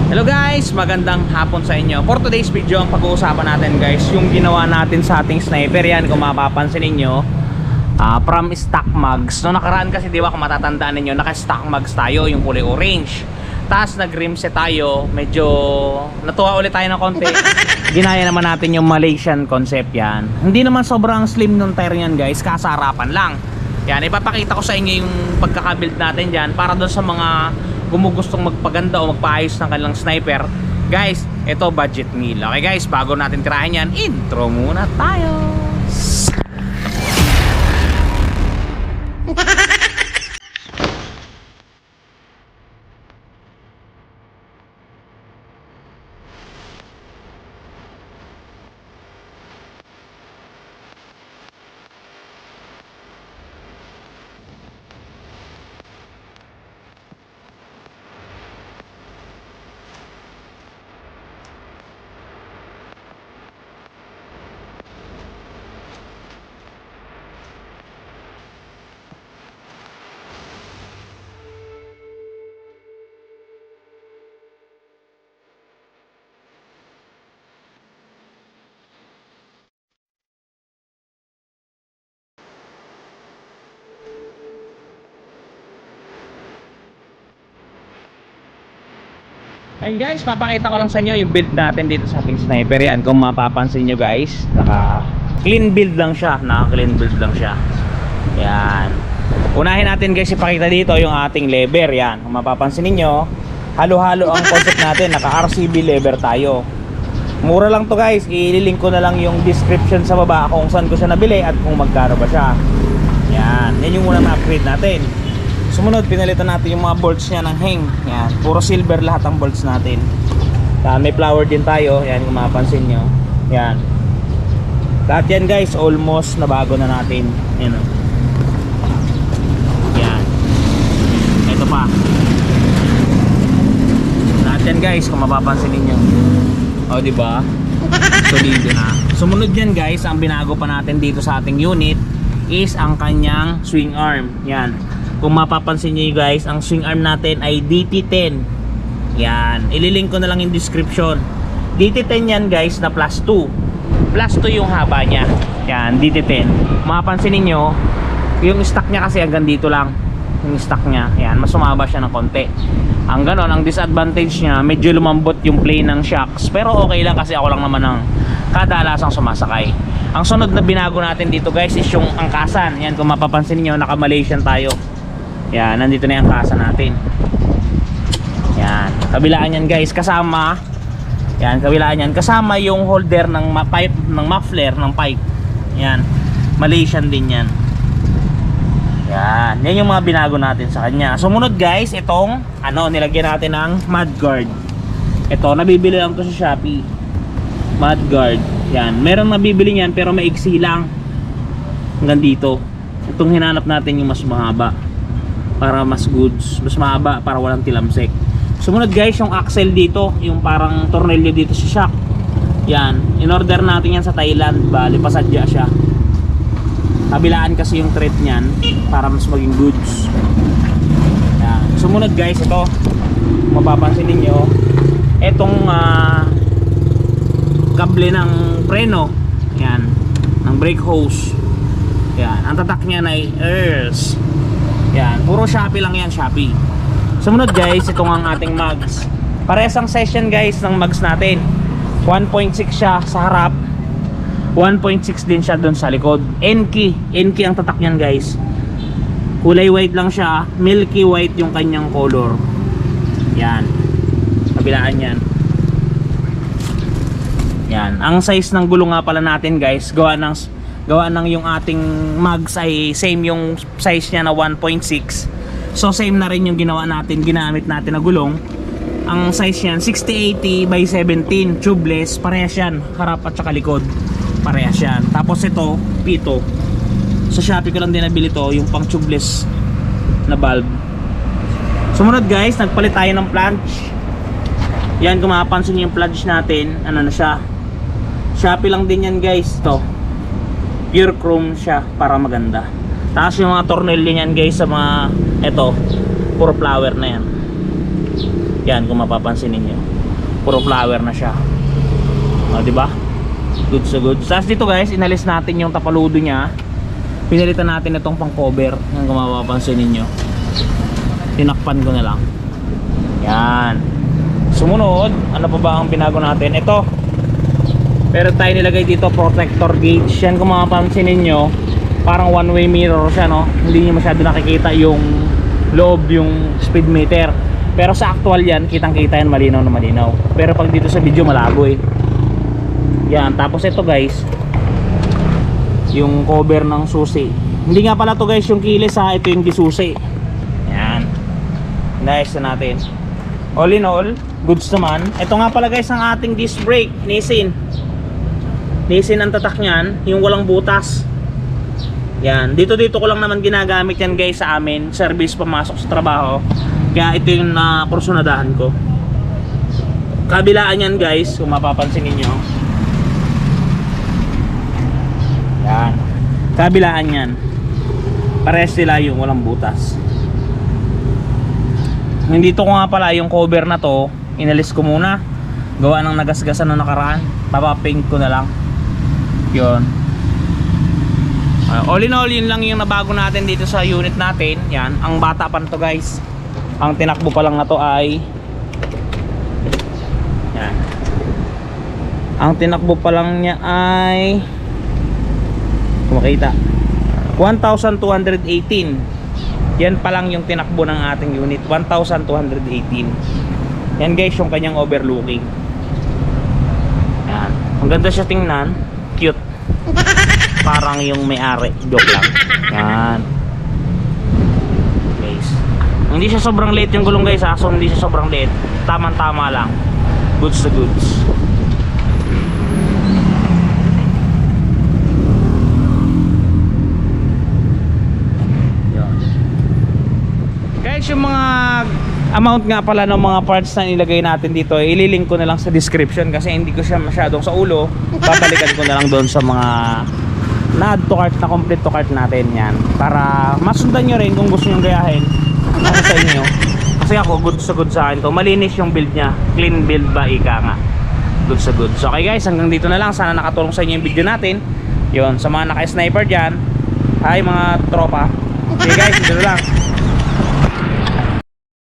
Hello guys, magandang hapon sa inyo. For today's video, ang pag-uusapan natin guys, yung ginawa natin sa ating sniper. Yan, kung mapapansin ninyo, from stock mugs. No, nakaraan kasi, di ba, kung matatandaan ninyo, naka-stock mugs tayo, yung kulay orange. Tapos nag-rim set tayo, medyo natuwa ulit tayo ng konti. Ginaya naman natin yung Malaysian concept yan. Hindi naman sobrang slim nung tire yan guys, kasarapan lang. Yan, ipapakita ko sa inyo yung pagkakabuild natin dyan para doon sa mga gumugustong magpaganda o magpaayos ng kanilang sniper. Guys, ito budget meal. Okay guys, bago natin tirahin yan, intro muna tayo. Ayun guys, papakita ko lang sa inyo yung build natin dito sa ating sniper. Yan, kung mapapansin nyo guys, naka clean build lang siya. Naka clean build lang siya. Yan. Unahin natin guys ipakita dito yung ating lever. Yan, kung mapapansin niyo, halo-halo ang concept natin. Naka RCB lever tayo. Mura lang to guys, ililink ko na lang yung description sa baba kung saan ko siya nabili at kung magkano ba siya. Yan, yan yung unang na-upgrade natin. Sumunod, pinalitan natin yung mga bolts niya ng hang. Yan, puro silver lahat ang bolts natin. May flower din tayo. Yan, kung mapapansin nyo. Yan. Lahat yan guys, almost nabago na natin. Yan o. Yan. Ito pa. Lahat yan guys, kung mapapansin ninyo. O, diba? Solido na. Sumunod yan guys, ang binago pa natin dito sa ating unit is ang kanyang swing arm. Yan. Kung mapapansin nyo guys, ang swing arm natin ay DT10. Yan, ililink ko na lang yung description. DT10 yan guys na plus 2. Plus 2 yung haba niya. Yan, DT10. Mapapansin niyo, yung stock niya kasi hanggang dito lang. Yung stock niya, yan, mas sumaba siya ng konti. Ang ganon, ang disadvantage niya, medyo lumambot yung plane ng shocks. Pero okay lang kasi ako lang naman ang kadalasang sumasakay. Ang sunod na binago natin dito guys is yung angkasan. Yan, kung mapapansin niyo, naka Malaysian tayo. Yan, nandito na yung kasa natin. Yan, kabilaan yan guys, kasama. Yan, kabilaan yan, kasama yung holder ng pipe, ng muffler, ng pipe. Yan, Malaysian din yan. Yan, yan yung mga binago natin sa kanya. Sumunod guys, itong, nilagyan natin ng mudguard. Ito, nabibili lang to sa Shopee. Mudguard. Yan, merong nabibili yan pero maiksi lang. Hanggang dito. Itong hinanap natin yung mas mahaba. Para mas goods, mas mahaba para walang tilamsek. Sumunod guys yung axle dito, yung parang tornilyo dito sa shock. Yan, in-order natin yan sa Thailand, bali pasadya siya. Kabilaan kasi yung thread niyan para mas maging goods. Yan. Sumunod guys, ito mapapansin niyo, etong kable ng preno. Yan, ng brake hose. Yan, ang tatak niya ay ears. Yan, puro Shopee lang yan, Shopee. Sumunod guys, itong ang ating mugs. Parehas ang session guys ng mugs natin. 1.6 siya sa harap, 1.6 din siya doon sa likod. Enki ang tatak niyan guys. Kulay white lang siya, milky white yung kanyang color. Yan, kabilaan yan. Yan, ang size ng gulong nga pala natin guys, gawa ng yung ating mugs ay same yung size niya na 1.6. So same na rin yung ginawa natin, ginamit natin na gulong. Ang size niyan 6080 by 17 tubeless, parehas yan, harap at saka likod. Parehas yan. Tapos ito, pito. Sa Shopee ko lang din nabili to, yung pang tubeless na valve. Sumunod guys, nagpalit tayo ng flange. Yan, kung mapapansin niyo yung flange natin, ano na siya. Shopee lang din yan guys, to. Pure chrome siya para maganda. Tapos yung mga tornilyo niyan guys sa mga, eto, puro flower na yan. Yan, kung mapapansin niyo. puro flower na siya. O, diba? Good so good. Tapos dito guys, inalis natin yung tapaludo niya. Pinalitan natin itong pang cover. Yan kung mapapansin ninyo. Tinakpan ko na lang. Yan. Sumunod, ano pa ba ang binago natin? Ito. Pero tayo nilagay dito protector gauge. Yan kung mapapansin ninyo, parang one way mirror siya, no? Hindi niyo masyado nakikita yung loob, yung speed meter. Pero sa actual yan, kitang kita yan, malinaw na malinaw. Pero pag dito sa video, malabo eh. Yan, tapos ito guys, yung cover ng susi. Hindi nga pala to guys yung kilis ha, ito yung disusi. Yan. Nice na natin. All in all, goods naman. Ito nga pala guys ang ating disc brake, Nissin. Nissin ang tatak niyan, yung walang butas. Yan, dito ko lang naman ginagamit yan guys sa amin, service pamasok sa trabaho. Kaya ito yung kursunadahan ko. Kabilaan yan guys, kung mapapansin niyo. Yan. Kabilaan yan. Parehas sila yung walang butas. Nandito ko nga pala yung cover na to, inalis ko muna. Gawa ng nagasgasan na nakaraan. Papapaint ko na lang. Yun. All in all, yun lang yung nabago natin dito sa unit natin. Yan, ang bata pa na to guys. Ang tinakbo pa lang na to ay yan. Ang tinakbo pa lang niya ay makita 1,218. Yan pa lang yung tinakbo ng ating unit, 1,218. Yan guys yung kanyang overlooking. Yan. Ang ganda siya tingnan, cute. Parang yung may-ari, joke lang. Yan. Guys. Hindi siya sobrang liit yung gulong guys ha, so hindi siya sobrang liit. Tama-tama lang. Goods to goods. Guys, yung mga amount nga pala ng mga parts na nilagay natin dito, ililink ko na lang sa description kasi hindi ko siya masyadong sa ulo. Babalikan ko na lang doon sa mga na-add to cart, na complete to cart natin yan. Para masundan nyo rin kung gusto nyo gayahin. Ako sa inyo. Kasi ako, good sa good sa akin to. Malinis yung build nya. Clean build ba, ika nga. Good sa good. So okay guys, hanggang dito na lang. Sana nakatulong sa inyo yung video natin. Yun, sa mga naka-sniper dyan. Hi mga tropa. Okay guys, dito lang.